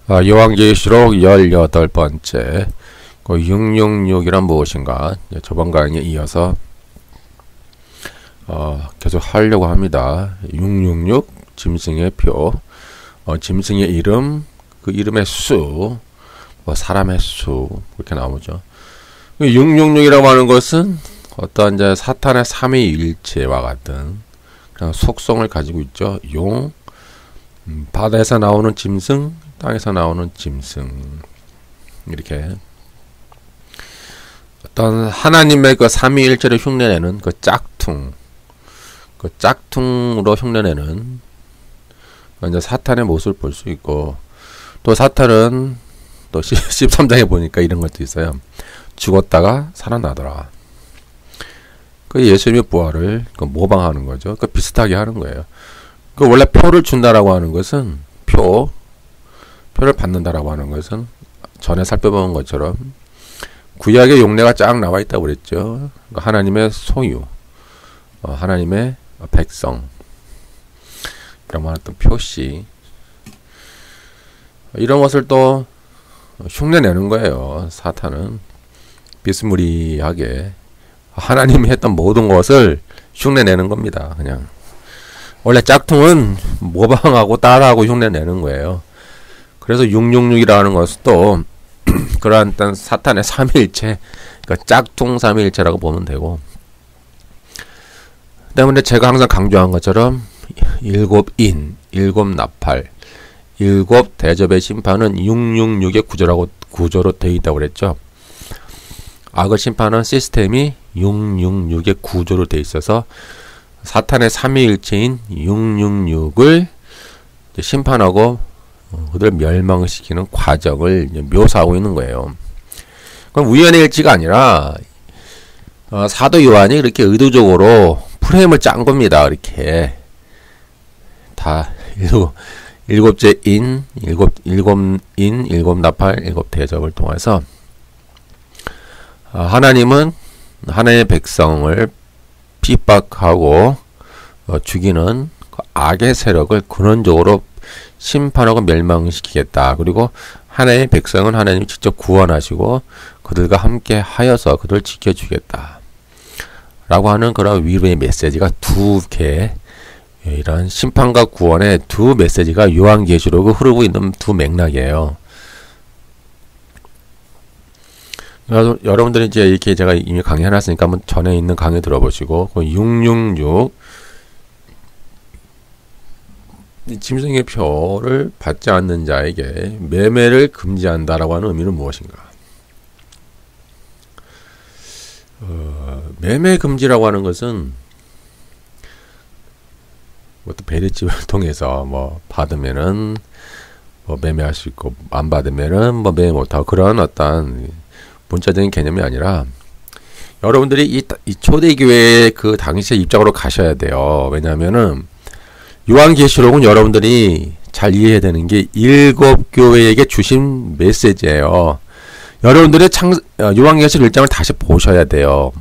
요한계시록 18번째 666이란 무엇인가 저번 강의에 이어서 계속 하려고 합니다. 666 짐승의 표, 짐승의 이름, 그 이름의 수, 사람의 수 그렇게 나오죠. 666이라고 하는 것은 어떠한 이제 사탄의 삼위일체와 같은 그런 속성을 가지고 있죠. 용, 바다에서 나오는 짐승, 땅에서 나오는 짐승, 이렇게 어떤 하나님의 그 삼위일체를 흉내내는 그 짝퉁, 그 짝퉁으로 흉내내는 이제 사탄의 모습을 볼 수 있고, 또 사탄은 또 13장에 보니까 이런 것도 있어요. 죽었다가 살아나더라. 그 예수님의 부활을 모방하는 거죠. 그 비슷하게 하는 거예요. 그 원래 표를 준다라고 하는 것은 표를 받는다라고 하는 것은 전에 살펴본 것처럼 구약의 용례가 쫙 나와 있다고 그랬죠. 하나님의 소유, 하나님의 백성, 이런 어떤 표시, 이런 것을 또 흉내내는 거예요. 사탄은 비스무리하게 하나님이 했던 모든 것을 흉내내는 겁니다. 그냥 원래 짝퉁은 모방하고 따라하고 흉내내는 거예요. 그래서 666이라는 것은 또 그러한 사탄의 삼위일체, 그러니까 짝퉁 삼위일체라고 보면 되고, 때문에 제가 항상 강조한 것처럼 일곱 인, 일곱 나팔, 일곱 대접의 심판은 666의 구조로 되어 있다고 그랬죠. 악을 심판하는 시스템이 666의 구조로 되어 있어서 사탄의 삼위일체인 666을 심판하고 그들을 멸망시키는 과정을 묘사하고 있는 거예요. 그럼 우연의 일치가 아니라 사도 요한이 그렇게 의도적으로 프레임을 짠 겁니다. 이렇게 다 일곱째 인, 일곱 나팔, 일곱 대접을 통해서 하나님은 하나님의 백성을 핍박하고 죽이는 그 악의 세력을 근원적으로 심판하고 멸망시키겠다. 그리고 하나님의 백성은 하나님이 직접 구원하시고 그들과 함께 하여서 그들을 지켜주겠다. 라고 하는 그런 위로의 메시지가 두 개, 이런 심판과 구원의 두 메시지가 요한계시록을 흐르고 있는 두 맥락이에요. 여러분들이 이제 이렇게 제가 이미 강의 해놨으니까 한번 전에 있는 강의 들어보시고, 666 짐승의 표를 받지 않는 자에게 매매를 금지한다라고 하는 의미는 무엇인가? 매매 금지라고 하는 것은 또 베리집을 통해서 받으면은 매매할 수 있고, 안 받으면은 매매 못하고, 그런 어떤 문자적인 개념이 아니라 여러분들이 이 초대교회의 그 당시의 입장으로 가셔야 돼요. 왜냐하면은 요한계시록은 여러분들이 잘 이해해야 되는 게 일곱 교회에게 주신 메시지예요. 여러분들의 요한계시록 1장을 다시 보셔야 돼요.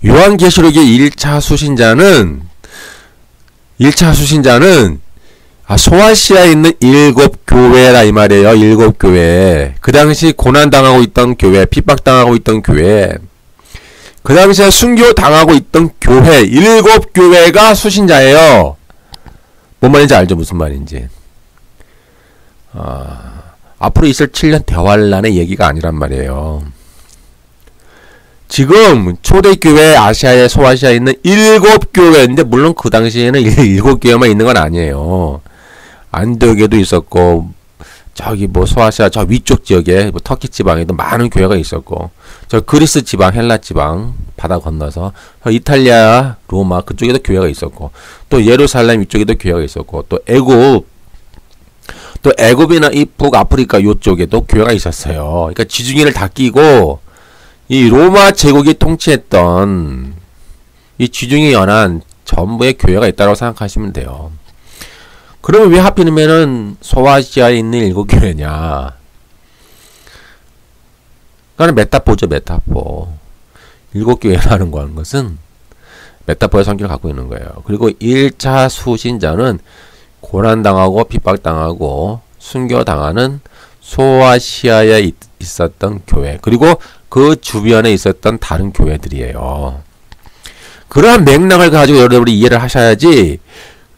요한계시록의 1차 수신자는 소아시아에 있는 일곱 교회라 이 말이에요. 일곱 교회. 그 당시 고난당하고 있던 교회, 핍박당하고 있던 교회, 그 당시에 순교당하고 있던 교회, 일곱 교회가 수신자예요. 뭔 말인지 알죠? 무슨 말인지. 앞으로 있을 7년 대환란의 얘기가 아니란 말이에요. 지금 초대교회 아시아에, 소아시아에 있는 일곱 교회인데, 물론 그 당시에는 일곱 교회만 있는 건 아니에요. 안디옥에도 있었고, 저기 소아시아 저 위쪽 지역에 터키 지방에도 많은 교회가 있었고, 저 그리스 지방, 헬라 지방 바다 건너서 이탈리아, 로마 그쪽에도 교회가 있었고, 또 예루살렘 이쪽에도 교회가 있었고, 또 애굽이나 이 북아프리카 요쪽에도 교회가 있었어요. 그러니까 지중해를 다 끼고 이 로마 제국이 통치했던 이 지중해 연안 전부의 교회가 있다고 생각하시면 돼요. 그러면 왜 하필이면은 소아시아에 있는 일곱 교회냐? 그거는 메타포죠, 메타포. 일곱 교회라는 것은 메타포의 성격을 갖고 있는 거예요. 그리고 1차 수신자는 고난당하고 핍박당하고 순교당하는 소아시아에 있었던 교회, 그리고 그 주변에 있었던 다른 교회들이에요. 그러한 맥락을 가지고 여러분이 이해를 하셔야지,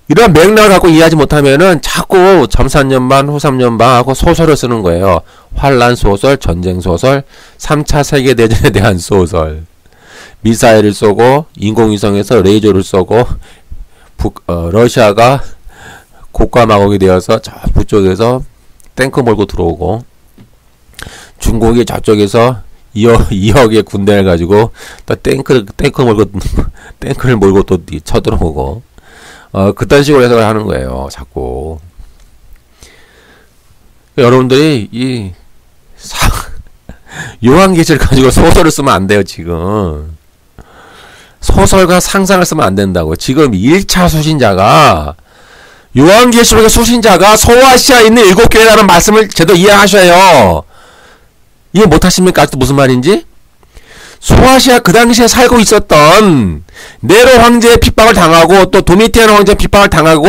이런 맥락을 갖고 이해하지 못하면은 자꾸 점삼년반, 후삼년반 하고 소설을 쓰는 거예요. 환란 소설, 전쟁 소설, 3차 세계대전에 대한 소설. 미사일을 쏘고, 인공위성에서 레이저를 쏘고, 러시아가 국가마곡이 되어서 저 북쪽에서 탱크 몰고 들어오고, 중국이 저쪽에서 2억의 군대를 가지고 또 탱크를 몰고 또 쳐들어오고, 그딴 식으로 해석을 하는 거예요, 자꾸. 여러분들이 요한계시를 가지고 소설을 쓰면 안 돼요, 지금. 소설과 상상을 쓰면 안 된다고. 지금 1차 수신자가, 요한계시록의 수신자가 소아시아에 있는 7교회라는 말씀을 제대로 이해하셔요. 이해 못하십니까? 아직도 무슨 말인지? 소아시아 그 당시에 살고 있었던 네로 황제의 핍박을 당하고, 또 도미티아노 황제의 핍박을 당하고,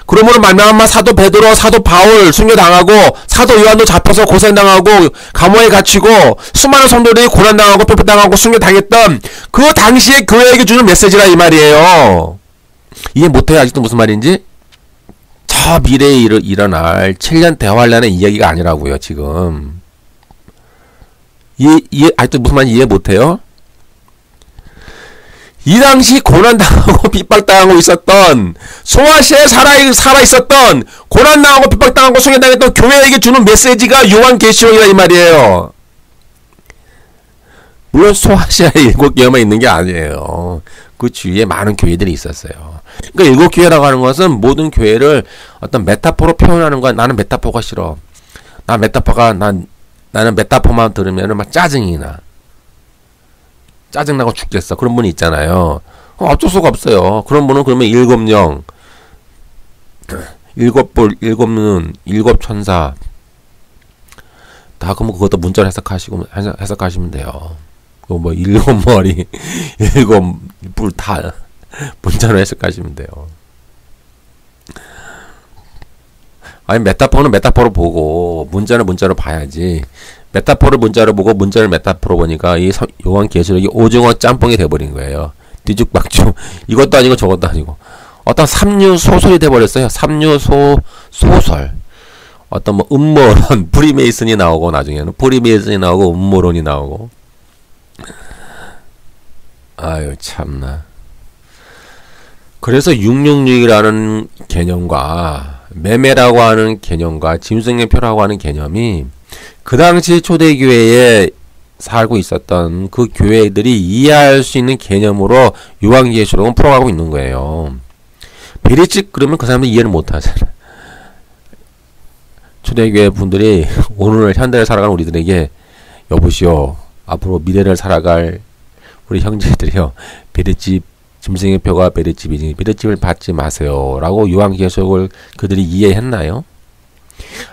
그러므로 말미암아 사도 베드로, 사도 바울 순교당하고, 사도 요한도 잡혀서 고생당하고 감옥에 갇히고, 수많은 성도들이 고난당하고 핍박당하고 순교당했던 그 당시에 교회에게 주는 메시지라 이 말이에요. 이해 못해요? 아직도 무슨 말인지? 저 미래에 일어날 7년 대환란의 이야기가 아니라고요, 지금. 아직도 무슨 말인지 이해 못해요? 이 당시 고난당하고 핍박당하고 있었던, 소아시아에 살아있었던, 고난당하고 핍박당하고 순교당했던 교회에게 주는 메시지가 요한계시록이라 이 말이에요. 물론 소아시아에 7교회만 있는 게 아니에요. 그 주위에 많은 교회들이 있었어요. 그러니까 7교회라고 하는 것은 모든 교회를 어떤 메타포로 표현하는 거야. 나는 메타포가 싫어. 나는 메타포만 들으면 막 짜증이 나. 짜증나고 죽겠어. 그런 분이 있잖아요. 어쩔 수가 없어요. 그런 분은 그러면 7영, 7볼, 7눈, 7천사. 다 그러면 그것도 문자로 해석하시면 돼요. 뭐 7머리, 7뿔 다 문자로 해석하시면 돼요. 아니, 메타포는 메타포로 보고, 문자는 문자로 봐야지. 메타포를 문자로 보고, 문자를 메타포로 보니까, 이 요한계시록이 오징어 짬뽕이 돼버린 거예요. 뒤죽박죽. 이것도 아니고 저것도 아니고. 어떤 삼류 소설이 돼버렸어요. 삼류 소설. 어떤 뭐, 음모론, 프리메이슨이 나오고, 나중에는. 프리메이슨이 나오고, 음모론이 나오고. 아유, 참나. 그래서 666이라는 개념과, 매매라고 하는 개념과 짐승의표라고 하는 개념이 그 당시 초대교회에 살고 있었던 그 교회들이 이해할 수 있는 개념으로 요한계시록은 풀어가고 있는 거예요. 비리찍 그러면 그 사람들이 이해를 못하잖아. 초대교회 분들이 오늘 현대를 살아가는 우리들에게, 여보시오, 앞으로 미래를 살아갈 우리 형제들이요, 베레집 짐승의 표가 베레집이니 베레집을 받지 마세요 라고 요한계시록을 그들이 이해했나요?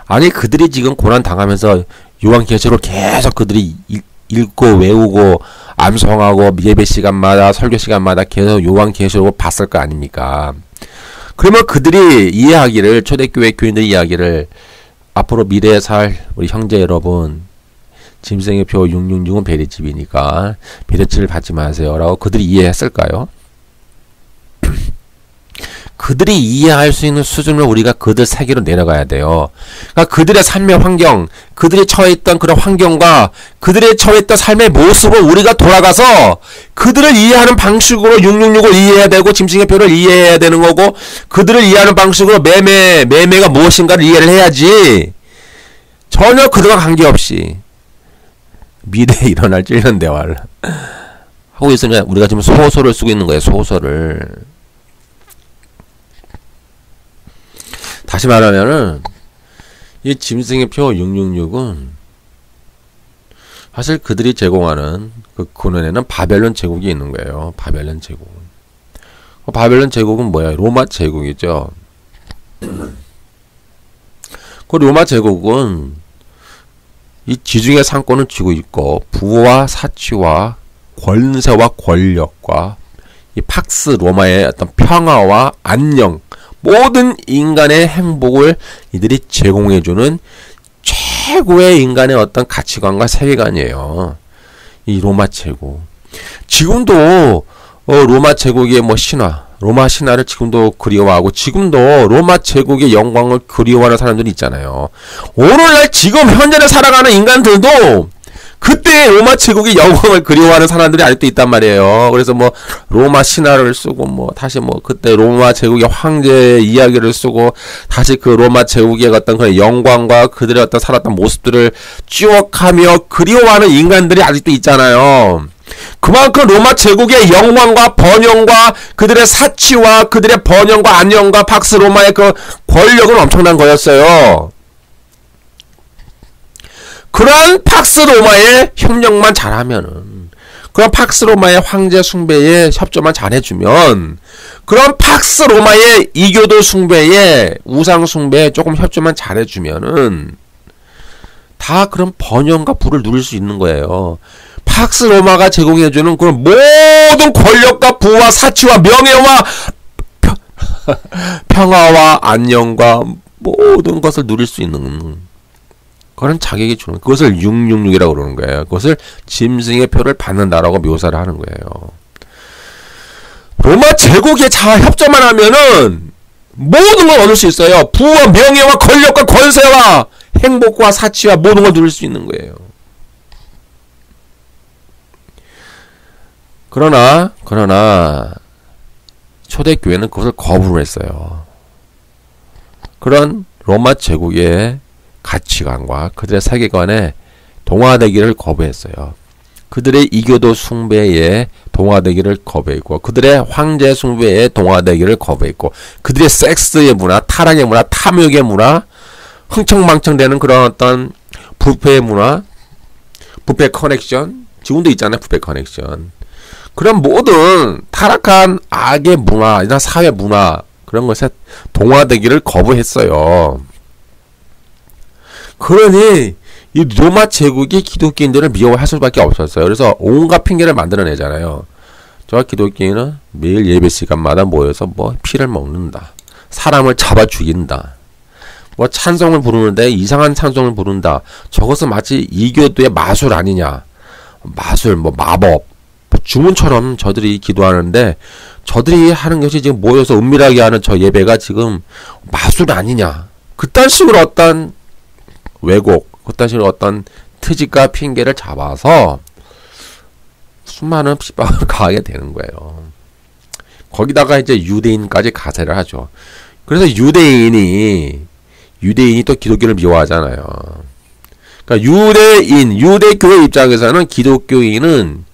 아니, 그들이 지금 고난 당하면서 요한계시록을 계속 그들이 읽고 외우고 암송하고 예배 시간마다 설교 시간마다 계속 요한계시록을 봤을 거 아닙니까? 그러면 그들이 이해하기를, 초대교회 교인들이 이해하기를, 앞으로 미래에 살 우리 형제 여러분, 짐승의 표 666은 베레집이니까 베레집을 받지 마세요 라고 그들이 이해했을까요? 그들이 이해할 수 있는 수준을 우리가 그들 세계로 내려가야 돼요. 그러니까 그들의 삶의 환경, 그들이 처해있던 그런 환경과 그들의 처해있던 삶의 모습을 우리가 돌아가서 그들을 이해하는 방식으로 666을 이해해야 되고, 짐승의 표를 이해해야 되는 거고, 그들을 이해하는 방식으로 매매가 무엇인가를 이해를 해야지, 전혀 그들과 관계없이 미래에 일어날 찔는 대화를 하고 있으면 우리가 지금 소설을 쓰고 있는 거예요. 소설을. 다시 말하면은 이 짐승의 표 666은 사실 그들이 제공하는 그 근원에는 바벨론 제국이 있는 거예요. 바벨론 제국. 바벨론 제국은 뭐야? 로마 제국이죠. 그 로마 제국은 이 지중해 상권을 쥐고 있고, 부와 사치와 권세와 권력과 이 팍스 로마의 어떤 평화와 안녕, 모든 인간의 행복을 이들이 제공해주는 최고의 인간의 어떤 가치관과 세계관이에요. 이 로마 제국. 지금도 로마 제국의 뭐 신화, 로마 신화를 지금도 그리워하고 지금도 로마 제국의 영광을 그리워하는 사람들이 있잖아요. 오늘날 지금 현재를 살아가는 인간들도 그때 로마 제국의 영광을 그리워하는 사람들이 아직도 있단 말이에요. 그래서 뭐 로마 신화를 쓰고 뭐 다시 뭐 그때 로마 제국의 황제의 이야기를 쓰고 다시 그 로마 제국의 어떤 그 영광과 그들의 어떤 살았던 모습들을 추억하며 그리워하는 인간들이 아직도 있잖아요. 그만큼 로마 제국의 영광과 번영과 그들의 사치와 그들의 번영과 안녕과 팍스 로마의 그 권력은 엄청난 거였어요. 그런 팍스 로마의 협력만 잘하면은, 그런 팍스 로마의 황제 숭배에 협조만 잘해주면, 그런 팍스 로마의 이교도 숭배에 우상 숭배에 조금 협조만 잘해주면은 다 그런 번영과 부를 누릴 수 있는 거예요. 팍스 로마가 제공해주는 그런 모든 권력과 부와 사치와 명예와 평화와 안녕과 모든 것을 누릴 수 있는 그런 자격이 주는, 그것을 666이라고 그러는 거예요. 그것을 짐승의 표를 받는다라고 묘사를 하는 거예요. 로마 제국에 협조만 하면은 모든 걸 얻을 수 있어요. 부와 명예와 권력과 권세와 행복과 사치와 모든 걸 누릴 수 있는 거예요. 그러나 초대교회는 그것을 거부를 했어요. 그런 로마 제국의 가치관과 그들의 세계관에 동화되기를 거부했어요. 그들의 이교도 숭배에 동화되기를 거부했고, 그들의 황제 숭배에 동화되기를 거부했고, 그들의 섹스의 문화, 타락의 문화, 탐욕의 문화, 흥청망청되는 그런 어떤 부패의 문화, 부패 커넥션, 지금도 있잖아요. 부패 커넥션. 그런 모든 타락한 악의 문화나 사회 문화, 그런 것에 동화되기를 거부했어요. 그러니 이 로마 제국이 기독교인들을 미워할 수밖에 없었어요. 그래서 온갖 핑계를 만들어내잖아요. 저 기독교인은 매일 예배 시간마다 모여서 뭐 피를 먹는다, 사람을 잡아 죽인다, 뭐 찬송을 부르는데 이상한 찬송을 부른다, 저것은 마치 이교도의 마술 아니냐, 마술 뭐 마법 주문처럼 저들이 기도하는데, 저들이 하는 것이 지금 모여서 은밀하게 하는 저 예배가 지금 마술 아니냐, 그딴 식으로 어떤 왜곡, 그딴 식으로 어떤 트집과 핑계를 잡아서 수많은 핍박을 가하게 되는 거예요. 거기다가 이제 유대인까지 가세를 하죠. 그래서 유대인이 또 기독교를 미워하잖아요. 그러니까 유대교회 입장에서는 기독교인은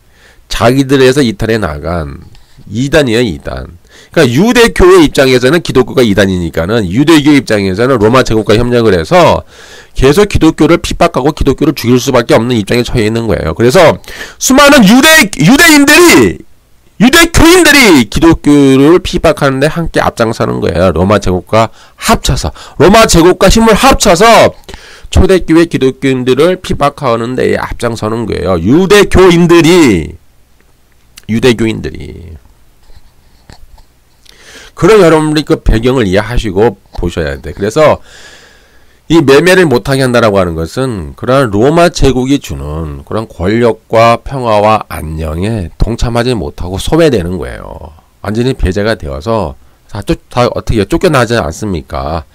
자기들에서 이탈해 나간 이단이에요, 이단. 그러니까 유대교회 입장에서는 기독교가 이단이니까는 유대교 입장에서는 로마 제국과 협력을 해서 계속 기독교를 핍박하고 기독교를 죽일 수밖에 없는 입장에 처해 있는 거예요. 그래서 수많은 유대교인들이 기독교를 핍박하는데 함께 앞장서는 거예요. 로마 제국과 힘을 합쳐서 초대교회 기독교인들을 핍박하는 데에 앞장서는 거예요. 유대교인들이. 그럼 여러분들이 그 배경을 이해하시고 보셔야 돼. 그래서 이 매매를 못하게 한다라고 하는 것은 그런 로마 제국이 주는 그런 권력과 평화와 안녕에 동참하지 못하고 소외되는 거예요. 완전히 배제가 되어서 다 어떻게 쫓겨나지 않습니까?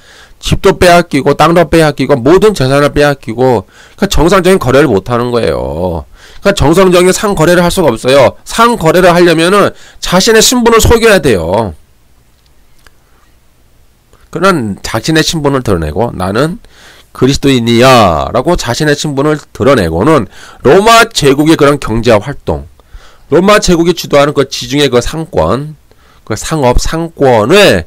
집도 빼앗기고 땅도 빼앗기고 모든 재산을 빼앗기고, 그러니까 정상적인 거래를 못하는 거예요. 그러니까 정상적인 상거래를 할 수가 없어요. 상거래를 하려면은 자신의 신분을 속여야 돼요. 그런 자신의 신분을 드러내고 나는 그리스도인이야 라고 자신의 신분을 드러내고는 로마 제국의 그런 경제와 활동, 로마 제국이 주도하는 그 지중해 그 상권, 그 상권에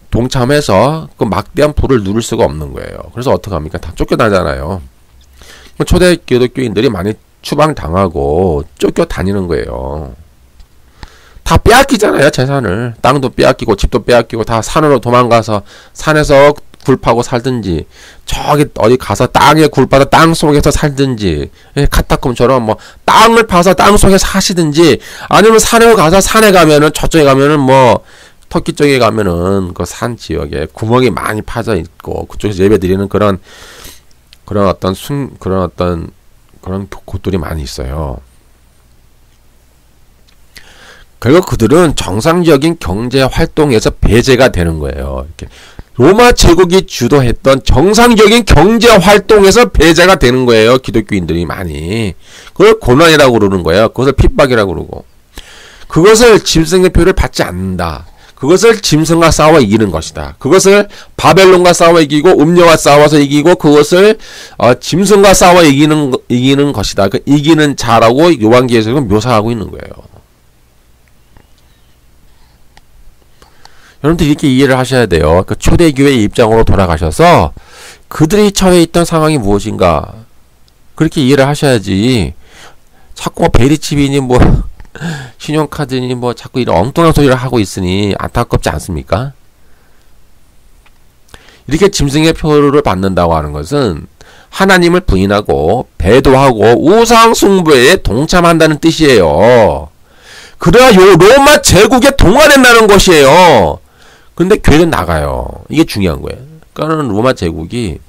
동참해서 그 막대한 부를 누릴 수가 없는 거예요. 그래서 어떡합니까? 다 쫓겨나잖아요. 초대 기독교인들이 많이 추방당하고 쫓겨다니는 거예요. 다 빼앗기잖아요, 재산을. 땅도 빼앗기고 집도 빼앗기고 다 산으로 도망가서 산에서 굴 파고 살든지, 저기 어디 가서 땅에 굴 파서 땅 속에서 살든지, 카타콤처럼 뭐 땅을 파서 땅 속에 사시든지, 아니면 산에 가서 산에 가면은 저쪽에 가면은 뭐 터키 쪽에 가면은 그 산 지역에 구멍이 많이 파져 있고 그쪽에서 예배 드리는 그런 곳들이 많이 있어요. 그리고 그들은 정상적인 경제 활동에서 배제가 되는 거예요. 이렇게 로마 제국이 주도했던 정상적인 경제 활동에서 배제가 되는 거예요. 기독교인들이 많이. 그걸 고난이라고 그러는 거예요. 그것을 핍박이라고 그러고. 그것을 짐승의 표를 받지 않는다. 그것을 짐승과 싸워 이기는 것이다. 그것을 바벨론과 싸워 이기고 음녀와 싸워서 이기고 그것을 짐승과 싸워 이기는 것이다. 그 이기는 자라고 요한계시록은 묘사하고 있는 거예요. 여러분들 이렇게 이해를 하셔야 돼요. 그 초대교회의 입장으로 돌아가셔서 그들이 처해 있던 상황이 무엇인가 그렇게 이해를 하셔야지. 자꾸 베리칩이니 뭐 신용카드니 뭐 자꾸 이런 엉뚱한 소리를 하고 있으니 안타깝지 않습니까? 이렇게 짐승의 표를 받는다고 하는 것은 하나님을 부인하고 배도하고 우상 숭배에 동참한다는 뜻이에요. 그래야 요 로마 제국에 동화된다는 것이에요. 근데 교회는 나가요. 이게 중요한 거예요. 그러니까 로마 제국이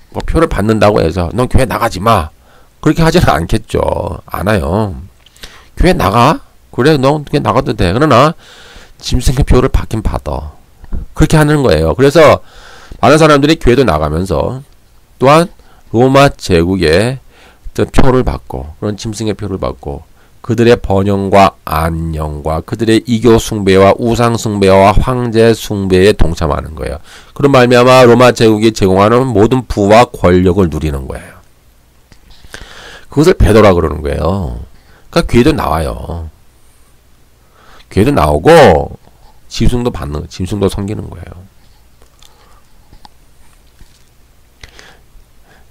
뭐 표를 받는다고 해서 넌 교회 나가지 마. 그렇게 하지는 않겠죠. 안 와요. 교회 나가? 그래, 너 교회 나가도 돼. 그러나 짐승의 표를 받긴 받아. 그렇게 하는 거예요. 그래서 많은 사람들이 교회도 나가면서 또한 로마 제국의 표를 받고 그런 짐승의 표를 받고 그들의 번영과 안녕과 그들의 이교 숭배와 우상 숭배와 황제 숭배에 동참하는 거예요. 그런 말미암아 로마 제국이 제공하는 모든 부와 권력을 누리는 거예요. 그것을 배도라 그러는 거예요. 그러니까 교회도 나와요. 교회도 나오고 짐승도 섬기는 거예요.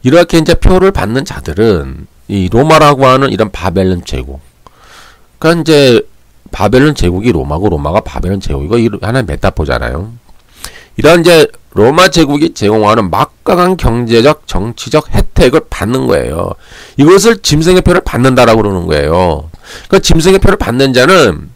이렇게 이제 표를 받는 자들은 이 로마라고 하는 이런 바벨론 제국. 그러니까 이제 바벨론 제국이 로마고 로마가 바벨론 제국이고 하나의 메타포잖아요. 이런 이제 로마 제국이 제공하는 막강한 경제적, 정치적 혜택을 받는 거예요. 이것을 짐승의 표를 받는다라고 그러는 거예요. 그 짐승의 표를 받는 자는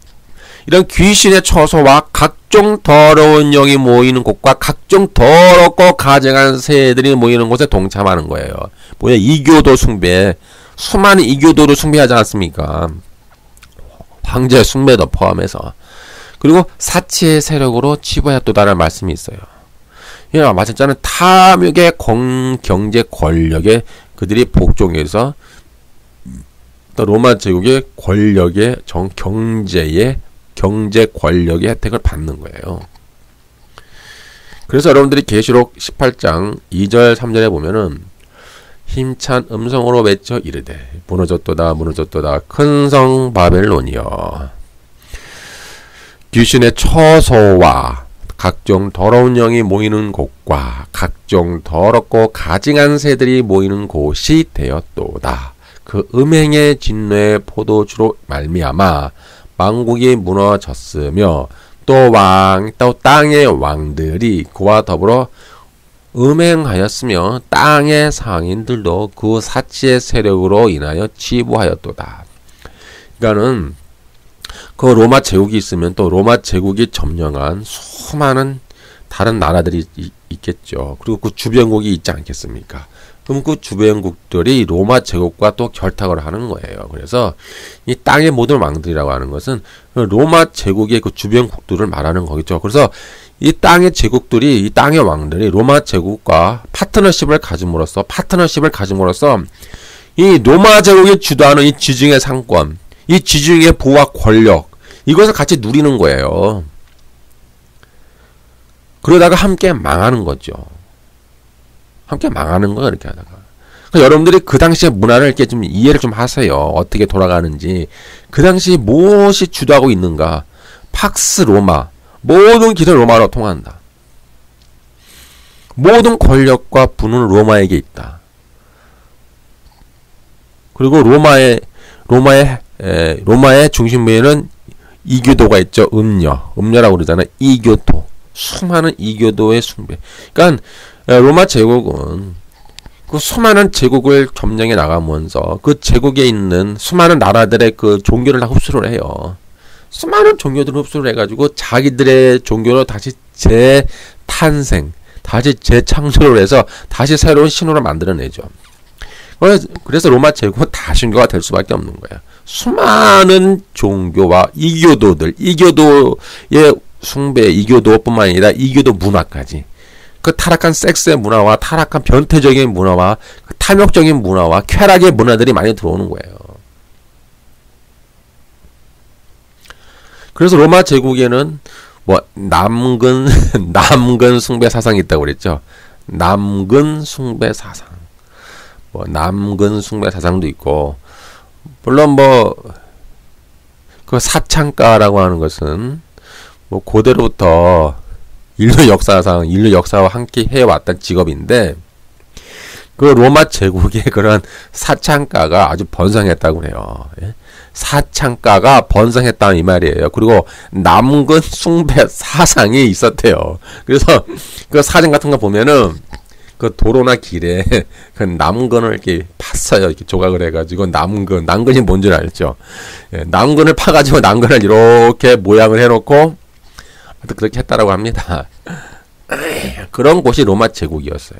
이런 귀신의 처소와 각종 더러운 영이 모이는 곳과 각종 더럽고 가증한 새들이 모이는 곳에 동참하는 거예요. 뭐야, 이교도 숭배. 수많은 이교도를 숭배하지 않습니까? 황제 숭배도 포함해서. 그리고 사치의 세력으로 치부하였도다라는 말씀이 있어요. 예, 마찬가지로 탐욕의 경제 권력에 그들이 복종해서 또 로마 제국의 권력의 경제 권력의 혜택을 받는 거예요. 그래서 여러분들이 계시록 18장 2절 3절에 보면은 힘찬 음성으로 외쳐 이르되 무너졌도다 무너졌도다 큰 성 바벨론이여 귀신의 처소와 각종 더러운 영이 모이는 곳과 각종 더럽고 가증한 새들이 모이는 곳이 되었도다. 그 음행의 진노의 포도주로 말미암아 만국이 무너졌으며 또 땅의 왕들이 그와 더불어 음행하였으며 땅의 상인들도 그 사치의 세력으로 인하여 치부하였도다. 그러니까는 그 로마 제국이 있으면 또 로마 제국이 점령한 수많은 다른 나라들이 있겠죠. 그리고 그 주변국이 있지 않겠습니까? 그럼 그 주변국들이 로마 제국과 또 결탁을 하는 거예요. 그래서 이 땅의 모든 왕들이라고 하는 것은 로마 제국의 그 주변국들을 말하는 거겠죠. 그래서 이 땅의 제국들이, 이 땅의 왕들이 로마 제국과 파트너십을 가짐으로써 이 로마 제국이 주도하는 이 지중해 상권, 이 지중해 부와 권력, 이것을 같이 누리는 거예요. 그러다가 함께 망하는 거죠. 함께 망하는 거예요, 이렇게 하다가. 그러니까 여러분들이 그 당시의 문화를 이렇게 좀 이해를 좀 하세요. 어떻게 돌아가는지. 그 당시 무엇이 주도하고 있는가. 팍스 로마. 모든 길은 로마로 통한다. 모든 권력과 부는 로마에게 있다. 그리고 로마의 중심부에는 이교도가 있죠. 음녀라고 그러잖아요. 이교도. 수많은 이교도의 숭배. 그러니까 로마 제국은 그 수많은 제국을 점령해 나가면서 그 제국에 있는 수많은 나라들의 그 종교를 다 흡수를 해요. 수많은 종교들을 흡수를 해가지고 자기들의 종교로 다시 재탄생, 다시 재창조를 해서 다시 새로운 신호를 만들어내죠. 그래서 로마 제국은 다신교가 될 수밖에 없는 거예요. 수많은 종교와 이교도들, 이교도의 숭배, 이교도뿐만 아니라 이교도 문화까지, 그 타락한 섹스의 문화와 타락한 변태적인 문화와 그 탐욕적인 문화와 쾌락의 문화들이 많이 들어오는 거예요. 그래서 로마 제국에는 뭐 남근 숭배 사상이 있다고 그랬죠. 남근 숭배 사상. 뭐 남근 숭배 사상도 있고, 물론 뭐 그 사창가라고 하는 것은 뭐 고대로부터 인류 역사와 함께 해왔던 직업인데, 그 로마 제국의 그런 사창가가 아주 번성했다고 그래요. 예? 사창가가 번성했다는 이 말이에요. 그리고 남근 숭배 사상이 있었대요. 그래서 그 사진 같은 거 보면은 그 도로나 길에 그 남근을 이렇게 팠어요. 이렇게 조각을 해가지고 남근이 뭔 줄 알죠? 예, 남근을 파가지고 남근을 이렇게 모양을 해놓고 그렇게 했다라고 합니다. 그런 곳이 로마 제국이었어요.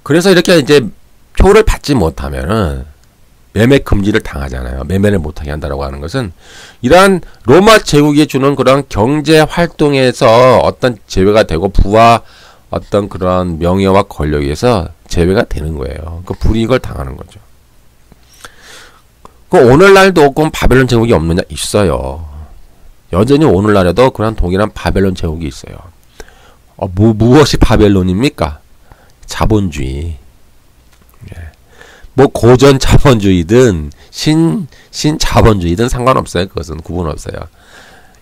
그래서 이렇게 이제 표를 받지 못하면은 매매 금지를 당하잖아요. 매매를 못하게 한다라고 하는 것은 이러한 로마 제국이 주는 그런 경제 활동에서 어떤 제외가 되고 부와 어떤 그런 명예와 권력에서 제외가 되는 거예요. 그 불이익을 당하는 거죠. 그 오늘날도 그럼 바벨론 제국이 없느냐? 있어요. 여전히 오늘날에도 그런 동일한 바벨론 제국이 있어요. 무엇이 바벨론입니까? 자본주의. 뭐 고전 자본주의든 신 자본주의든 상관없어요. 그것은 구분 없어요.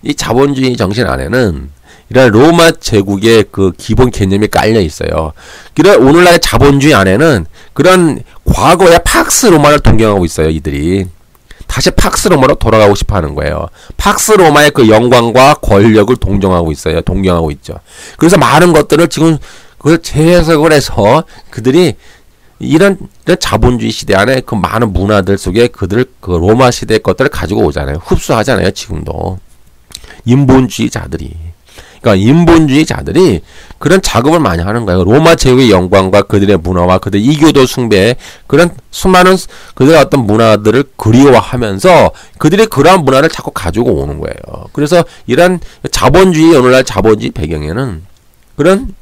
이 자본주의 정신 안에는 이런 로마 제국의 그 기본 개념이 깔려 있어요. 그런 오늘날의 자본주의 안에는 그런 과거의 팍스 로마를 동경하고 있어요. 이들이 다시 팍스 로마로 돌아가고 싶어 하는 거예요. 팍스 로마의 그 영광과 권력을 동경하고 있죠. 그래서 많은 것들을 지금 그걸 재해석을 해서 그들이 이런 자본주의 시대 안에 그 많은 문화들 속에 그 로마 시대의 것들을 가지고 오잖아요. 흡수하잖아요. 지금도 인본주의자들이 그런 작업을 많이 하는 거예요. 로마 제국의 영광과 그들의 문화와 그들의 이교도 숭배, 그런 수많은 그들의 어떤 문화들을 그리워하면서 그들이 그러한 문화를 자꾸 가지고 오는 거예요. 그래서 이런 오늘날 자본주의 배경에는 그런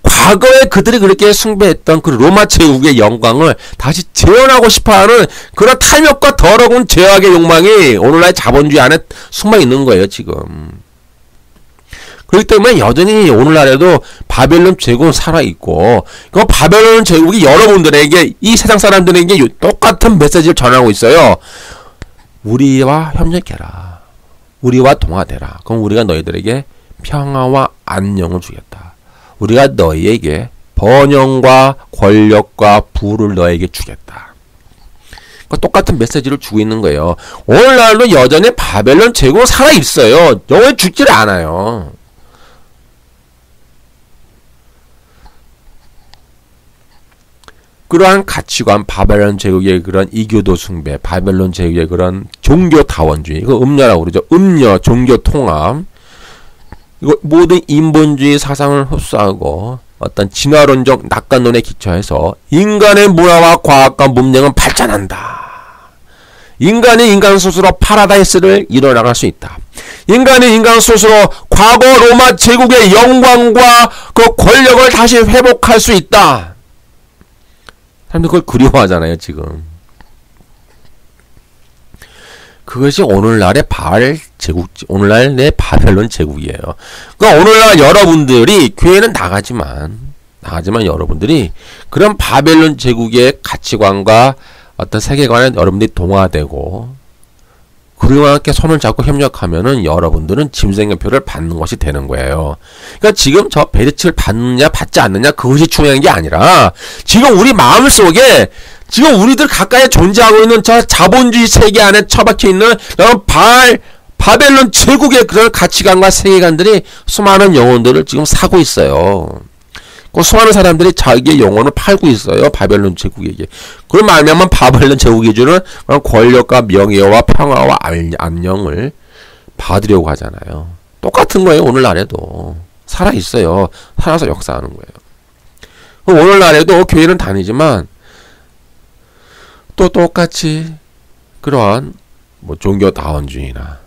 과거에 그들이 그렇게 숭배했던 그 로마 제국의 영광을 다시 재현하고 싶어하는 그런 탐욕과 더러운 죄악의 욕망이 오늘날 자본주의 안에 숨어 있는 거예요, 지금. 그렇기 때문에 여전히 오늘날에도 바벨론 제국은 살아있고, 그 바벨론 제국이 여러분들에게, 이 세상 사람들에게 똑같은 메시지를 전하고 있어요. 우리와 협력해라. 우리와 동화되라. 그럼 우리가 너희들에게 평화와 안녕을 주겠다. 우리가 너희에게 번영과 권력과 부를 너에게 주겠다. 똑같은 메시지를 주고 있는 거예요. 오늘날도 여전히 바벨론 제국은 살아있어요. 영원히 죽지를 않아요. 그러한 가치관, 바벨론 제국의 그런 이교도 숭배, 바벨론 제국의 그런 종교 다원주의, 이거 음녀라고 그러죠. 음녀, 종교 통합. 이거 모든 인본주의 사상을 흡수하고 어떤 진화론적 낙관론에 기초해서 인간의 문화와 과학과 문명은 발전한다. 인간이 인간 스스로 파라다이스를 이뤄나갈 수 있다. 인간이 인간 스스로 과거 로마 제국의 영광과 그 권력을 다시 회복할 수 있다. 사람들 그걸 그리워하잖아요, 지금. 그것이 오늘날의 오늘날의 바벨론 제국이에요. 그러니까 오늘날 여러분들이 교회는 나가지만 여러분들이 그런 바벨론 제국의 가치관과 어떤 세계관에 여러분들이 동화되고 그리고 함께 손을 잡고 협력하면은 여러분들은 짐승의표를 받는 것이 되는 거예요. 그러니까 지금 저 베르치를 받느냐 받지 않느냐 그것이 중요한 게 아니라 지금 우리 마음속에 지금 우리들 가까이 존재하고 있는 저 자본주의 세계 안에 처박혀 있는 여러분 바벨론 제국의 그런 가치관과 세계관들이 수많은 영혼들을 지금 사고 있어요. 그 수많은 사람들이 자기의 영혼을 팔고 있어요. 바벨론 제국에게. 그런 말미암아 바벨론 제국이 주는 그런 권력과 명예와 평화와 안녕을 받으려고 하잖아요. 똑같은 거예요. 오늘날에도. 살아있어요. 살아서 역사하는 거예요. 오늘날에도 교회는 다니지만 또 똑같이 그러한 뭐 종교다원주의나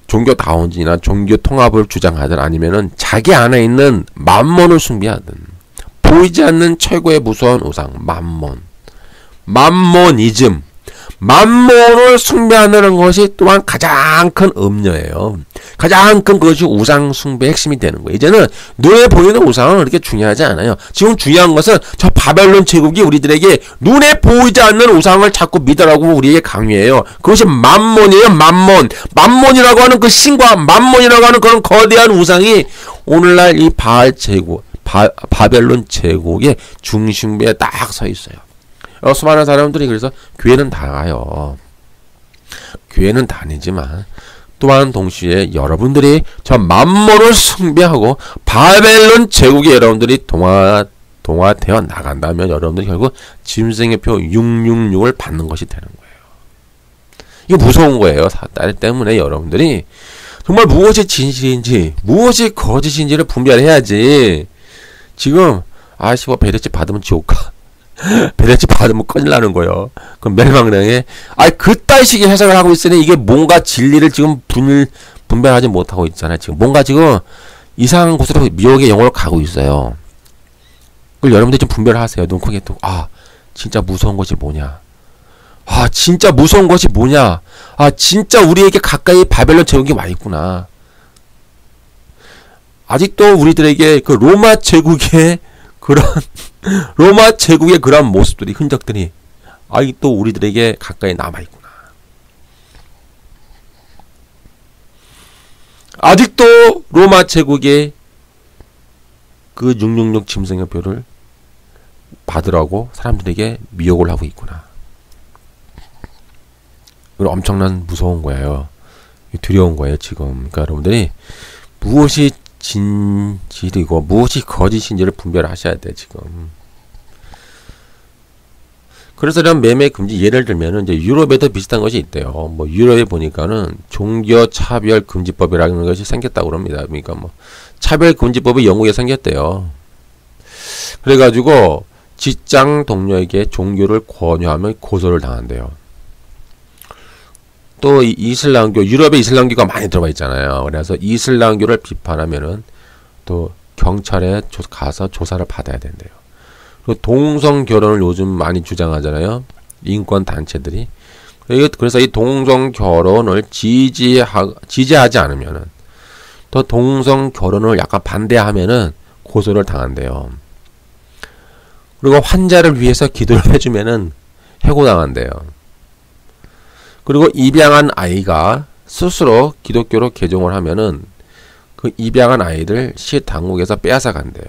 종교다원주의나 종교 통합을 주장하든 아니면은 자기 안에 있는 만몬을 숭배하든 보이지 않는 최고의 무서운 우상 만모니즘 만몬을 숭배하는 것이 또한 가장 큰 음녀예요. 가장 큰 것이 우상 숭배의 핵심이 되는 거예요. 이제는 눈에 보이는 우상은 그렇게 중요하지 않아요. 지금 중요한 것은 저 바벨론 제국이 우리들에게 눈에 보이지 않는 우상을 자꾸 믿으라고 우리에게 강요해요. 그것이 만몬이에요. 만몬이라고 하는 그 신과 만몬이라고 하는 그런 거대한 우상이 오늘날 이 바벨론 제국의 중심부에 딱 서 있어요. 수많은 사람들이 그래서 교회는 나가요. 교회는 다니지만 또한 동시에 여러분들이 저 만몬을 숭배하고 바벨론 제국에 여러분들이 동화되어 나간다면 여러분들이 결국 짐승의 표 666을 받는 것이 되는 거예요. 이게 무서운 거예요. 사탄 때문에 여러분들이 정말 무엇이 진실인지 무엇이 거짓인지를 분별해야지. 지금 뭐 베레치 받으면 지옥 가. 베레치 받으면 큰일 나는 거예요. 그럼 멸망령에 그따위 식의 해석을 하고 있으니 이게 뭔가 진리를 지금 분별하지 못하고 있잖아요. 지금 뭔가 지금 이상한 곳으로 미혹의 영혼을 가고 있어요. 그걸 여러분들이 좀 분별하세요. 눈 크게 또 진짜 무서운 것이 뭐냐. 진짜 무서운 것이 뭐냐. 진짜 우리에게 가까이 바벨론 제국이 와 있구나. 아직도 우리들에게 그 로마 제국의 그런 모습들이 흔적들이 아직도 우리들에게 가까이 남아있구나. 아직도 로마 제국의 그 666 짐승의 표를 받으라고 사람들에게 미혹을 하고 있구나. 이건 엄청난 무서운 거예요. 두려운 거예요 지금. 그러니까 여러분들이 무엇이 진실이고 무엇이 거짓인지를 분별하셔야 돼 지금. 그래서 이런 매매 금지 예를 들면은 이제 유럽에도 비슷한 것이 있대요. 뭐 유럽에 보니까는 종교 차별 금지법이라는 것이 생겼다고 합니다. 그러니까 뭐 차별 금지법이 영국에 생겼대요. 그래가지고 직장 동료에게 종교를 권유하면 고소를 당한대요. 또 이슬람교, 유럽에 이슬람교가 많이 들어가 있잖아요. 그래서 이슬람교를 비판하면은 또 경찰에 가서 조사를 받아야 된대요. 그리고 동성 결혼을 요즘 많이 주장하잖아요. 인권 단체들이. 그래서 이 동성 결혼을 지지하지 않으면은 또 동성 결혼을 약간 반대하면은 고소를 당한대요. 그리고 환자를 위해서 기도를 해주면은 해고당한대요. 그리고 입양한 아이가 스스로 기독교로 개종을 하면은 그 입양한 아이를 시 당국에서 빼앗아 간대요.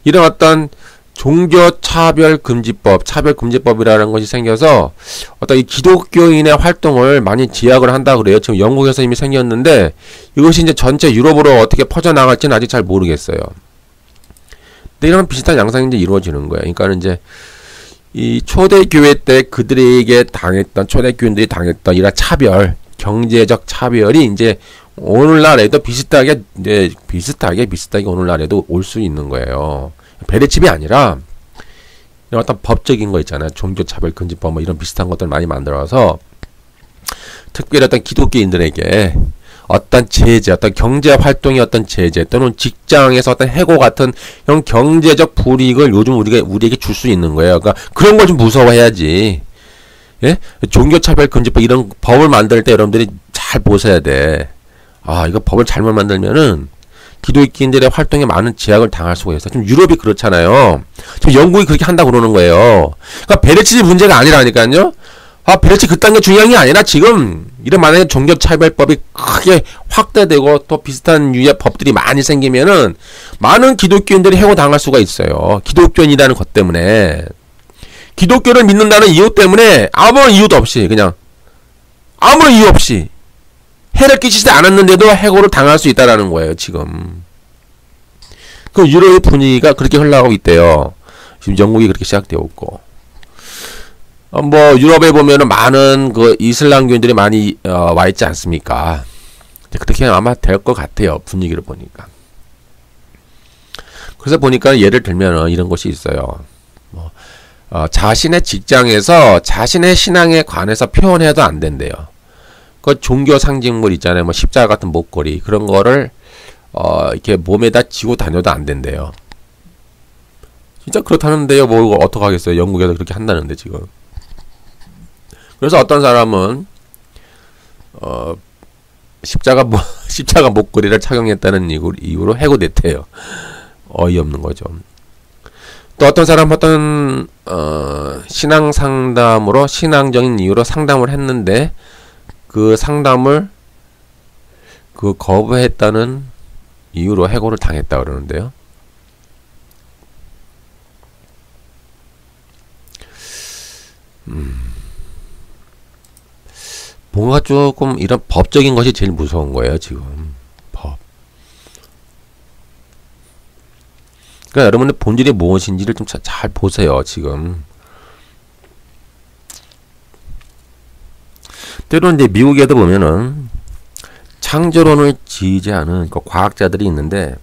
이런 어떤 종교 차별 금지법이라는 것이 생겨서 어떤 이 기독교인의 활동을 많이 제약을 한다 그래요. 지금 영국에서 이미 생겼는데 이것이 이제 전체 유럽으로 어떻게 퍼져나갈지는 아직 잘 모르겠어요. 근데 이런 비슷한 양상이 이제 이루어지는 거예요. 그러니까는 이제 이 초대교회 때 그들에게 당했던, 초대교인들이 당했던 이런 차별, 경제적 차별이 이제 오늘날에도 비슷하게 오늘날에도 올 수 있는 거예요. 베레칩이 아니라 이런 어떤 법적인 거 있잖아요. 종교차별 금지법 뭐 이런 비슷한 것들 많이 만들어서 특별히 어떤 기독교인들에게 어떤 제재, 어떤 경제 활동의 어떤 제재 또는 직장에서 어떤 해고 같은 이런 경제적 불이익을 요즘 우리에게 줄 수 있는 거예요. 그러니까 그런 걸 좀 무서워해야지. 예? 종교차별 금지법 이런 법을 만들 때 여러분들이 잘 보셔야 돼. 이거 법을 잘못 만들면은 기독교인들의 활동에 많은 제약을 당할 수가 있어요. 지금 유럽이 그렇잖아요. 지금 영국이 그렇게 한다고 그러는 거예요. 그러니까 베레치지 문제가 아니라니까요. 베레치 그딴 게 중요한 게 아니라 지금 이런 만약에 종교차별법이 크게 확대되고 또 비슷한 유의 법들이 많이 생기면은 많은 기독교인들이 해고당할 수가 있어요. 기독교인이라는 것 때문에. 기독교를 믿는다는 이유 때문에 아무런 이유도 없이 그냥 아무런 이유 없이 해를 끼치지 않았는데도 해고를 당할 수 있다라는 거예요, 지금. 그 유럽의 분위기가 그렇게 흘러가고 있대요. 지금 영국이 그렇게 시작되어 있고. 뭐 유럽에 보면은 많은 그 이슬람교인들이 많이 와 있지 않습니까? 그렇게 아마 될 것 같아요. 분위기를 보니까. 그래서 보니까 예를 들면은 이런 것이 있어요. 뭐 자신의 직장에서 자신의 신앙에 관해서 표현해도 안 된대요. 그 종교 상징물 있잖아요. 뭐 십자가 같은 목걸이 그런 거를 이렇게 몸에다 지고 다녀도 안 된대요. 진짜 그렇다는데요. 뭐 이거 어떡하겠어요. 영국에서 그렇게 한다는데 지금. 그래서 어떤 사람은 십자가 목걸이를 착용했다는 이유로 해고됐대요. 어이없는 거죠. 또 어떤 사람 신앙 상담으로 신앙적인 이유로 상담을 했는데 그 상담을 거부했다는 이유로 해고를 당했다 그러는데요. 뭔가 조금 이런 법적인 것이 제일 무서운 거예요, 지금. 법. 그러니까 여러분의 본질이 무엇인지를 좀 잘 보세요, 지금. 때로는 이제 미국에도 보면은 창조론을 지지하는 그 과학자들이 있는데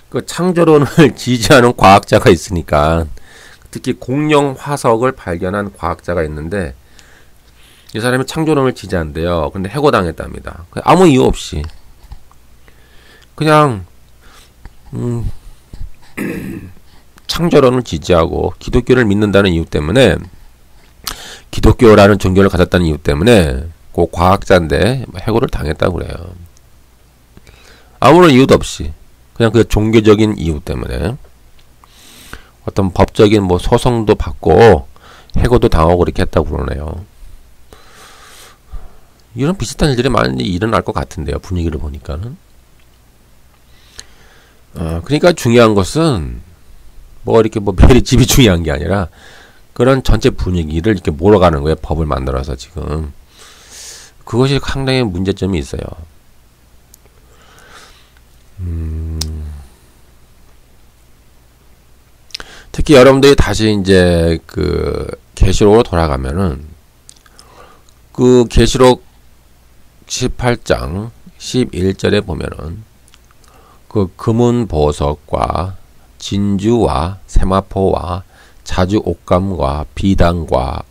그 창조론을 지지하는 과학자가 있으니까 특히 공룡 화석을 발견한 과학자가 있는데 이 사람이 창조론을 지지한대요. 근데 해고당했답니다. 아무 이유 없이 그냥 창조론을 지지하고 기독교를 믿는다는 이유 때문에 기독교라는 종교를 가졌다는 이유 때문에 그 과학자인데 해고를 당했다고 그래요. 아무런 이유도 없이 그냥 그 종교적인 이유 때문에 어떤 법적인 뭐 소송도 받고 해고도 당하고 그렇게 했다고 그러네요. 이런 비슷한 일들이 많이 일어날 것 같은데요. 분위기를 보니까는. 그러니까 중요한 것은 뭐 이렇게 뭐 매일 집이 중요한 게 아니라 그런 전체 분위기를 이렇게 몰아가는 거예요. 법을 만들어서 지금. 그것이 상당히 문제점이 있어요. 특히 여러분들이 다시 이제 그 계시록으로 돌아가면은 그 계시록 18장 11절에 보면은 그 금은 보석과 진주와 세마포와 자주 옷감과 비단과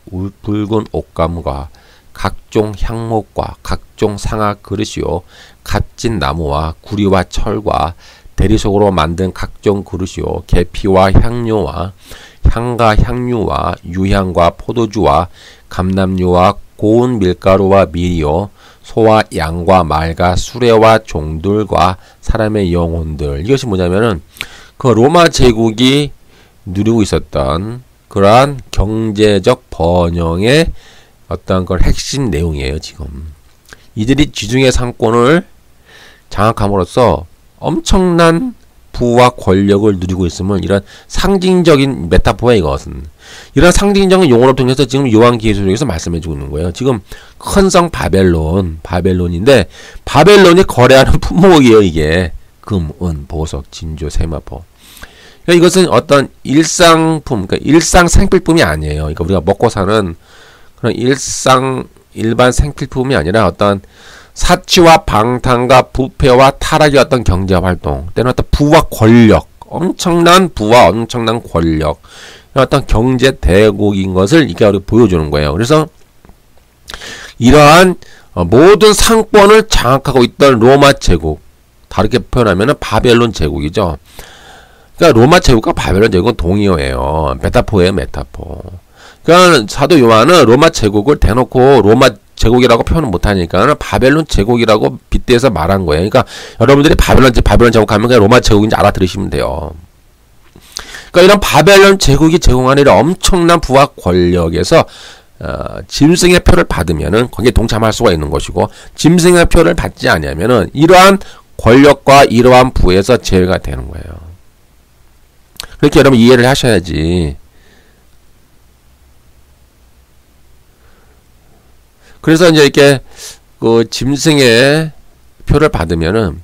붉은 옷감과 각종 향목과 각종 상아 그릇이요 갓진 나무와 구리와 철과 대리석으로 만든 각종 그릇이요 계피와 향료와 향과 향유와 유향과 포도주와 감람류와 고운 밀가루와 밀이요 소와 양과 말과 수레와 종들과 사람의 영혼들. 이것이 뭐냐면은 그 로마 제국이 누리고 있었던 그러한 경제적 번영의 어떤 걸 핵심 내용이에요. 지금 이들이 지중해 상권을 장악함으로써 엄청난 부와 권력을 누리고 있음을 이런 상징적인 메타포야. 이것은 이런 상징적인 용어를 통해서 지금 요한계시록에서 말씀해주고 있는 거예요. 지금 큰 성 바벨론인데 바벨론이 거래하는 품목이에요. 이게 금, 은, 보석, 진주, 세마포. 그러니까 이것은 어떤 일상품, 그러니까 일상 생필품이 아니에요. 그러니까 우리가 먹고 사는 그런 일반 생필품이 아니라 어떤 사치와 방탕과 부패와 타락의 어떤 경제활동, 때는 어떤 부와 권력, 엄청난 부와 엄청난 권력, 어떤 경제 대국인 것을 이게 우리 보여주는 거예요. 그래서 이러한 모든 상권을 장악하고 있던 로마 제국, 다르게 표현하면 바벨론 제국이죠. 그러니까 로마 제국과 바벨론 제국은 동의어예요. 메타포예요, 메타포. 그러니까 사도 요한은 로마 제국을 대놓고 로마 제국이라고 표현을 못하니까 바벨론 제국이라고 빗대서 말한 거예요. 그러니까 여러분들이 바벨론 제국 하면 그냥 로마 제국인지 알아들으시면 돼요. 그러니까 이런 바벨론 제국이 제공하는 이런 엄청난 부와 권력에서 짐승의 표를 받으면은 거기에 동참할 수가 있는 것이고 짐승의 표를 받지 않으면은 이러한 권력과 이러한 부에서 제외가 되는 거예요. 그렇게 여러분 이해를 하셔야지. 그래서 이제 이렇게 그 짐승의 표를 받으면은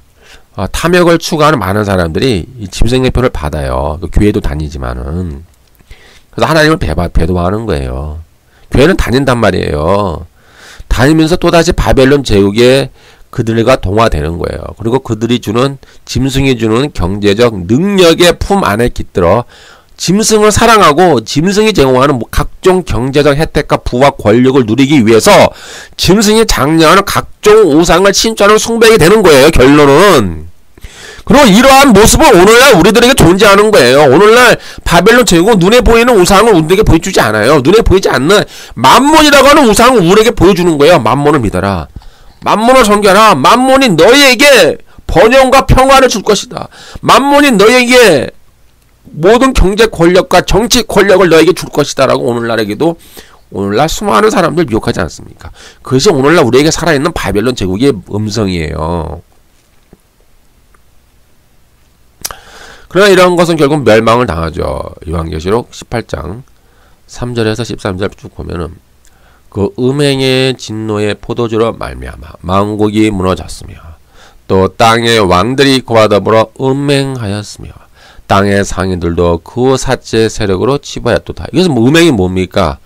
탐욕을 추구하는 많은 사람들이 이 짐승의표를 받아요. 교회도 다니지만은. 그래서 하나님을 배도하는 거예요. 교회는 다닌단 말이에요. 다니면서 또다시 바벨론 제국에 그들과 동화되는 거예요. 그리고 그들이 주는, 짐승이 주는 경제적 능력의 품 안에 깃들어 짐승을 사랑하고 짐승이 제공하는 각종 경제적 혜택과 부와 권력을 누리기 위해서 짐승이 장려하는 각종 우상을 신뢰하는 숭배하게 되는 거예요. 결론은. 그리고 이러한 모습은 오늘날 우리들에게 존재하는 거예요. 오늘날 바벨론 제국은 눈에 보이는 우상을 우리에게 보여주지 않아요. 눈에 보이지 않는 맘몬이라고 하는 우상을 우리에게 보여주는 거예요. 맘몬을 믿어라. 맘몬을 섬겨라. 맘몬이 너희에게 번영과 평화를 줄 것이다. 맘몬이 너희에게 모든 경제 권력과 정치 권력을 너에게 줄 것이다 라고 오늘날 수많은 사람들 미혹하지 않습니까? 그것이 오늘날 우리에게 살아있는 바벨론 제국의 음성이에요. 그러나 이런 것은 결국 멸망을 당하죠. 요한계시록 18장 3절에서 13절 쭉 보면은 그 음행의 진노의 포도주로 말미암아 만국이 무너졌으며 또 땅의 왕들이 그와 더불어 음행하였으며 땅의 상인들도 그 사체 세력으로 치부하였도다. 이것은 음행이 뭡니까?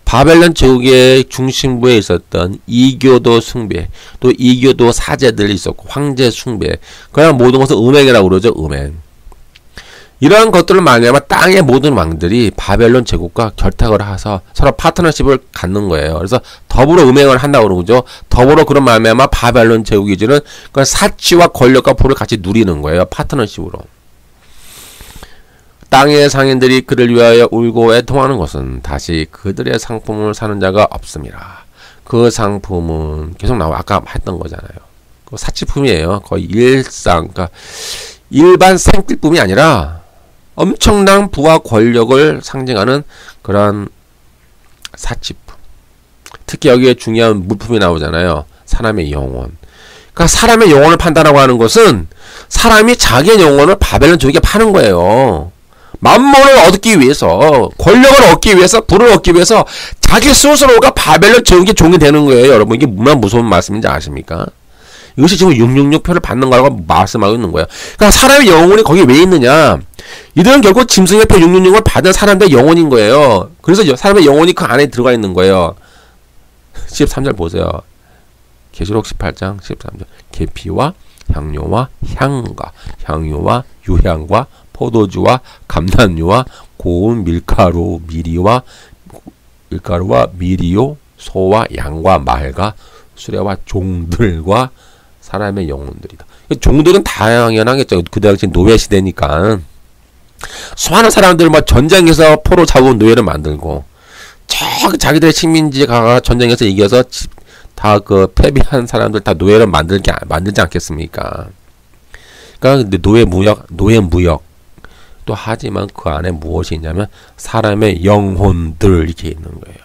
바벨론 제국의 중심부에 있었던 이교도 숭배, 또 이교도 사제들이 있었고 황제 숭배, 그냥 모든 것을 음행이라고 그러죠. 음행. 이러한 것들을 말미암아 땅의 모든 왕들이 바벨론 제국과 결탁을 해서 서로 파트너십을 갖는 거예요. 그래서 더불어 음행을 한다고 그러죠. 더불어 그런 말미암아 바벨론 제국이 주는 그 사치와 권력과 부를 같이 누리는 거예요. 파트너십으로. 땅의 상인들이 그를 위하여 울고 애통하는 것은 다시 그들의 상품을 사는 자가 없습니다. 그 상품은 계속 나와 아까 했던 거잖아요. 그 사치품이에요. 거의 일상, 그러니까 일반 생필품이 아니라 엄청난 부와 권력을 상징하는 그런 사치품. 특히 여기에 중요한 물품이 나오잖아요. 사람의 영혼. 그러니까 사람의 영혼을 판다라고 하는 것은 사람이 자기의 영혼을 바벨론 제국에 파는 거예요. 만몬을 얻기 위해서, 권력을 얻기 위해서, 부를 얻기 위해서 자기 스스로가 바벨론 제국의 종이 되는 거예요. 여러분, 이게 얼마나 무서운 말씀인지 아십니까? 이것이 지금 666표를 받는 거라고 말씀하고 있는 거예요. 그러니까 사람의 영혼이 거기 왜 있느냐? 이들은 결국 짐승의 표 666을 받은 사람들의 영혼인 거예요. 그래서 사람의 영혼이 그 안에 들어가 있는 거예요. 13절 보세요. 계시록 18장 13절. 계피와 향료와 향과 향유와 유향과 포도주와 감람유와 고운 밀가루 밀가루와 미리요 소와 양과 말과 수레와 종들과 사람의 영혼들이다. 종들은 당연하겠죠. 그 당시 노예 시대니까 수많은 사람들 막 전쟁에서 포로 잡은 노예를 만들고 자기들의 식민지에 가 전쟁에서 이겨서 다 그 패배한 사람들 다 노예를 만들지 않겠습니까? 그러니까 근데 노예 무역 또 하지만 그 안에 무엇이 있냐면 사람의 영혼들 이렇게 있는 거예요.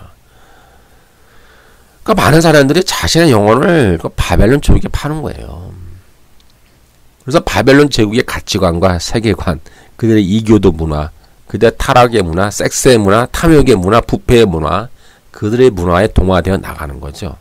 그러니까 많은 사람들이 자신의 영혼을 그 바벨론 제국에 파는 거예요. 그래서 바벨론 제국의 가치관과 세계관, 그들의 이교도 문화, 그들의 타락의 문화, 섹스의 문화, 탐욕의 문화, 부패의 문화, 그들의 문화에 동화되어 나가는 거죠.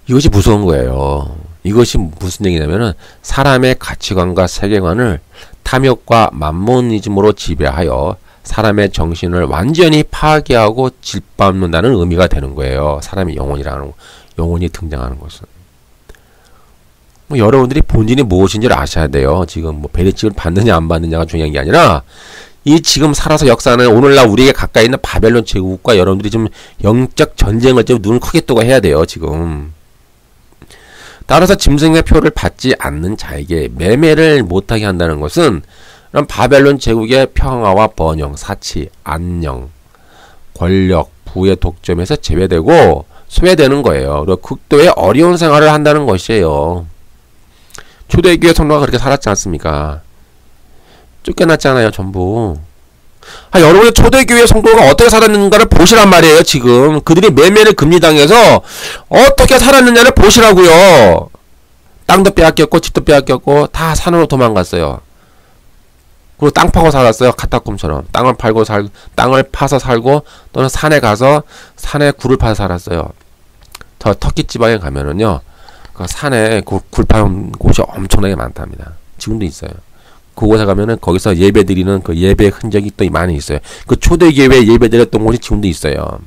이것이 무서운 거예요. 이것이 무슨 얘기냐면은 사람의 가치관과 세계관을 탐욕과 맘모니즘으로 지배하여 사람의 정신을 완전히 파괴하고 짓밟는다는 의미가 되는 거예요. 사람의 영혼이 등장하는 것은. 여러분들이 본질이 무엇인지를 아셔야 돼요. 지금 베리칩을 받느냐 안 받느냐가 중요한 게 아니라 이 지금 살아서 역사는 오늘날 우리에게 가까이 있는 바벨론 제국과 여러분들이 좀 영적 전쟁을 좀 눈을 크게 뜨고 해야 돼요. 지금. 따라서 짐승의 표를 받지 않는 자에게 매매를 못하게 한다는 것은 그럼 바벨론 제국의 평화와 번영, 사치, 안녕, 권력, 부의 독점에서 제외되고 소외되는 거예요. 그리고 극도의 어려운 생활을 한다는 것이에요. 초대교회 성도가 그렇게 살았지 않습니까? 쫓겨났잖아요, 전부. 여러분의 초대교회 성도가 어떻게 살았는가를 보시란 말이에요, 지금. 그들이 매매를 금리당해서 어떻게 살았느냐를 보시라고요. 땅도 빼앗겼고, 집도 빼앗겼고, 다 산으로 도망갔어요. 그리고 땅 파고 살았어요, 카타콤처럼. 땅을 파서 살고, 또는 산에 가서 산에 굴을 파서 살았어요. 저 터키 지방에 가면은요, 그 산에 굴파는 곳이 엄청나게 많답니다. 지금도 있어요. 그곳에 가면은 거기서 예배 드리는 그 예배 흔적이 또 많이 있어요. 그 초대교회 예배 드렸던 곳이 지금도 있어요.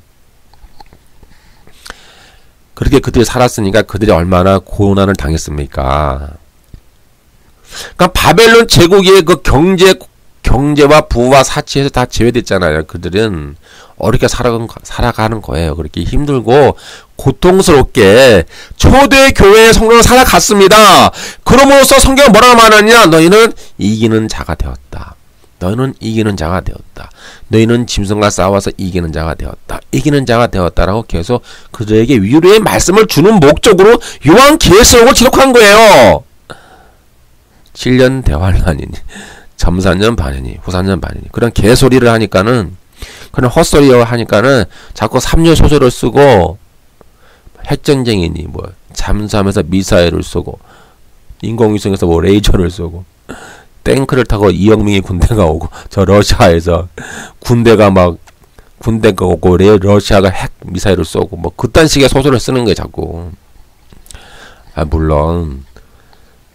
그렇게 그들이 살았으니까 그들이 얼마나 고난을 당했습니까? 그러니까 바벨론 제국의 그 경제와 부와 사치에서 다 제외됐잖아요. 그들은 어렵게 살아가는 거예요. 그렇게 힘들고 고통스럽게 초대교회의 성령을 살아갔습니다. 그럼으로써 성경은 뭐라고 말하느냐? 너희는 이기는 자가 되었다. 너희는 이기는 자가 되었다. 너희는 짐승과 싸워서 이기는 자가 되었다. 이기는 자가 되었다라고 계속 그들에게 위로의 말씀을 주는 목적으로 요한계시록을 기록한 거예요. 7년 대환란이니 점산년 반이니 후산년 반이니 그런 개소리를 하니까는, 그런 헛소리를 하니까는 자꾸 3년 소설을 쓰고 핵전쟁이니 뭐 잠수함에서 미사일을 쏘고 인공위성에서 뭐 레이저를 쏘고 탱크를 타고 이영민이 군대가 오고 저 러시아에서 군대가 오고 러시아가 핵 미사일을 쏘고 뭐 그딴 식의 소설을 쓰는 거예요 자꾸. 물론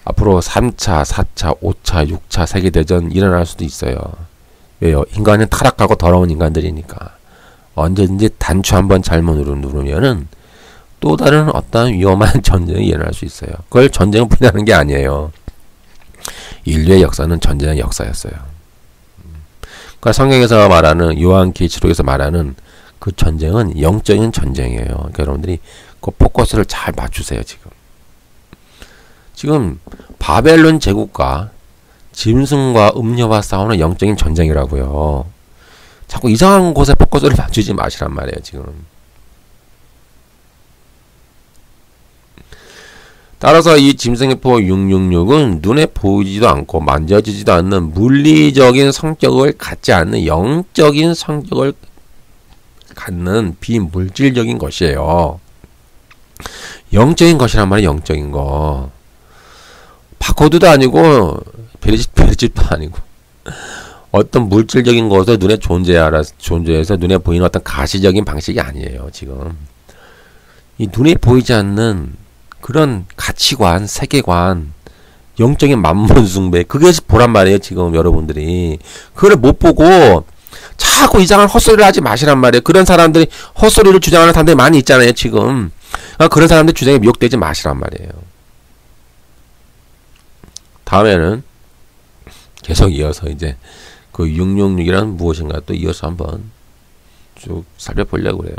앞으로 3차, 4차, 5차, 6차 세계대전 일어날 수도 있어요. 왜요? 인간은 타락하고 더러운 인간들이니까. 언제든지 단추 한번 잘못 누르면은 또 다른 어떤 위험한 전쟁이 일어날 수 있어요. 그걸 전쟁을 부인하는 게 아니에요. 인류의 역사는 전쟁의 역사였어요. 그러니까 성경에서 말하는, 요한계시록에서 말하는 그 전쟁은 영적인 전쟁이에요. 그러니까 여러분들이 그 포커스를 잘 맞추세요. 지금 바벨론 제국과 짐승과 음녀와 싸우는 영적인 전쟁이라고요. 자꾸 이상한 곳에 포커스를 맞추지 마시란 말이에요. 지금. 따라서 이 짐승의포 666은 눈에 보이지도 않고 만져지지도 않는 물리적인 성격을 갖지 않는 영적인 성격을 갖는 비물질적인 것이에요. 영적인 것이란 말이에요. 영적인 거. 바코드도 아니고 베리집도 아니고 어떤 물질적인 것을 눈에 존재해서 눈에 보이는 어떤 가시적인 방식이 아니에요. 지금 이 눈에 보이지 않는 그런 가치관, 세계관, 영적인 만몬숭배, 그게 보란 말이에요. 지금 여러분들이 그걸 못 보고 자꾸 이상한 헛소리를 하지 마시란 말이에요. 그런 사람들이, 헛소리를 주장하는 사람들이 많이 있잖아요. 지금 그런 사람들 주장에 미혹되지 마시란 말이에요. 다음에는 계속 이어서 이제 그 666이란 무엇인가 또 이어서 한번 쭉 살펴보려고 그래요.